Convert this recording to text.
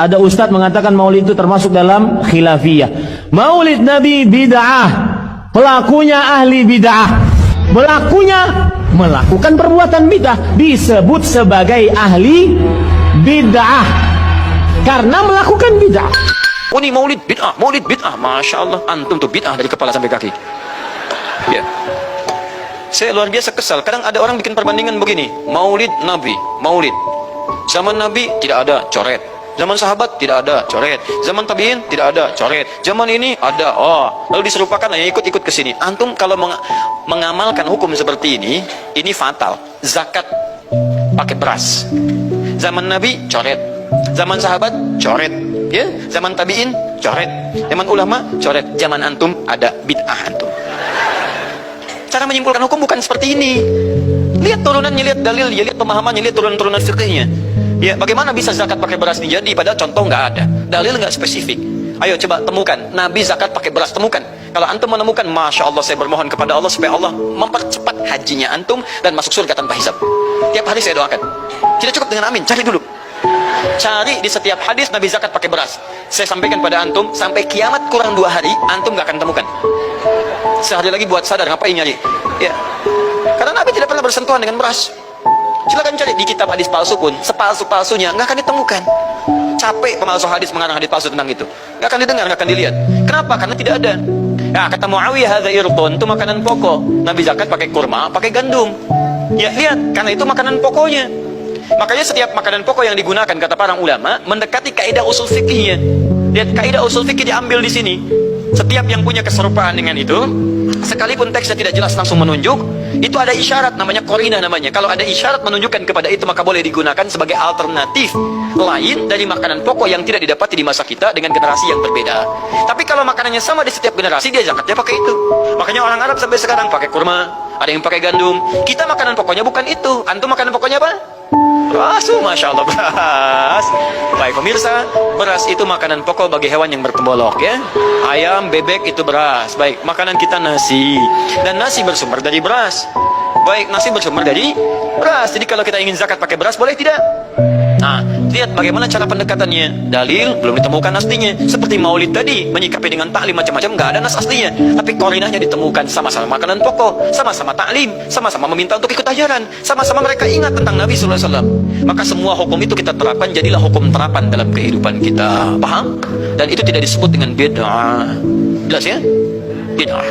Ada ustadz mengatakan maulid itu termasuk dalam khilafiyah. Maulid Nabi bid'ah, pelakunya ahli bid'ah, pelakunya melakukan perbuatan bid'ah, disebut sebagai ahli bid'ah karena melakukan bid'ah. Oh, ini maulid bid'ah, masya Allah, antum tuh bid'ah dari kepala sampai kaki. Ya, saya luar biasa kesal. Kadang ada orang bikin perbandingan begini, maulid Nabi, maulid zaman Nabi tidak ada, coret. Zaman sahabat tidak ada, coret. Zaman tabi'in tidak ada, coret. Zaman ini ada, lalu diserupakan, ya ikut-ikut ke sini. Antum kalau mengamalkan hukum seperti ini fatal. Zakat pakai beras. Zaman Nabi coret. Zaman sahabat coret. Ya, zaman tabi'in coret. Zaman ulama coret. Zaman antum ada bid'ah antum. Cara menyimpulkan hukum bukan seperti ini. Lihat turunannya, lihat dalilnya, lihat pemahamannya, lihat turunan-turunan fikihnya. Ya, bagaimana bisa zakat pakai beras ini jadi? Padahal contoh nggak ada, dalil nggak spesifik. Ayo coba temukan, Nabi zakat pakai beras, temukan. Kalau antum menemukan, masya Allah, saya bermohon kepada Allah supaya Allah mempercepat hajinya antum dan masuk surga tanpa hisab. Tiap hari saya doakan. Tidak cukup dengan amin, cari dulu. Cari di setiap hadis Nabi zakat pakai beras. Saya sampaikan pada antum, sampai kiamat kurang 2 hari, antum nggak akan temukan. Sehari lagi buat sadar, ngapain nyari? Ya, karena Nabi tidak pernah bersentuhan dengan beras. Silakan cari di kitab hadis palsu pun, sepalsu-palsunya nggak akan ditemukan. Capek pemalsu hadis mengarang hadis palsu tentang itu, nggak akan didengar, nggak akan dilihat. Kenapa? Karena tidak ada. Nah, kata Muawiyah, hadza irdun, itu makanan pokok. Nabi zakat pakai kurma, pakai gandum. Ya, lihat, karena itu makanan pokoknya. Makanya setiap makanan pokok yang digunakan, kata para ulama, mendekati kaidah usul fikihnya. Lihat, kaidah usul fikih diambil di sini. Setiap yang punya keserupaan dengan itu, sekalipun teksnya tidak jelas langsung menunjuk, itu ada isyarat, namanya korina namanya. Kalau ada isyarat menunjukkan kepada itu, maka boleh digunakan sebagai alternatif lain dari makanan pokok yang tidak didapati di masa kita dengan generasi yang berbeda. Tapi kalau makanannya sama di setiap generasi, dia zakatnya pakai itu. Makanya orang Arab sampai sekarang pakai kurma, ada yang pakai gandum. Kita makanan pokoknya bukan itu. Antum makanan pokoknya apa? Beras, masya Allah, beras. Baik pemirsa, beras itu makanan pokok bagi hewan yang bertembolok, ya. Ayam, bebek itu beras. Baik, makanan kita nasi, dan nasi bersumber dari beras. Baik, nasi bersumber dari beras. Jadi kalau kita ingin zakat pakai beras, boleh tidak? Nah, lihat bagaimana cara pendekatannya. Dalil belum ditemukan aslinya. Seperti maulid tadi, menyikapi dengan taklim macam-macam, nggak ada nas aslinya. Tapi korinahnya ditemukan, sama-sama makanan pokok, sama-sama taklim, sama-sama meminta untuk ikut ajaran, sama-sama mereka ingat tentang Nabi SAW. Maka semua hukum itu kita terapkan, jadilah hukum terapan dalam kehidupan kita. Paham? Dan itu tidak disebut dengan bid'ah. Jelas ya? Bid'ah.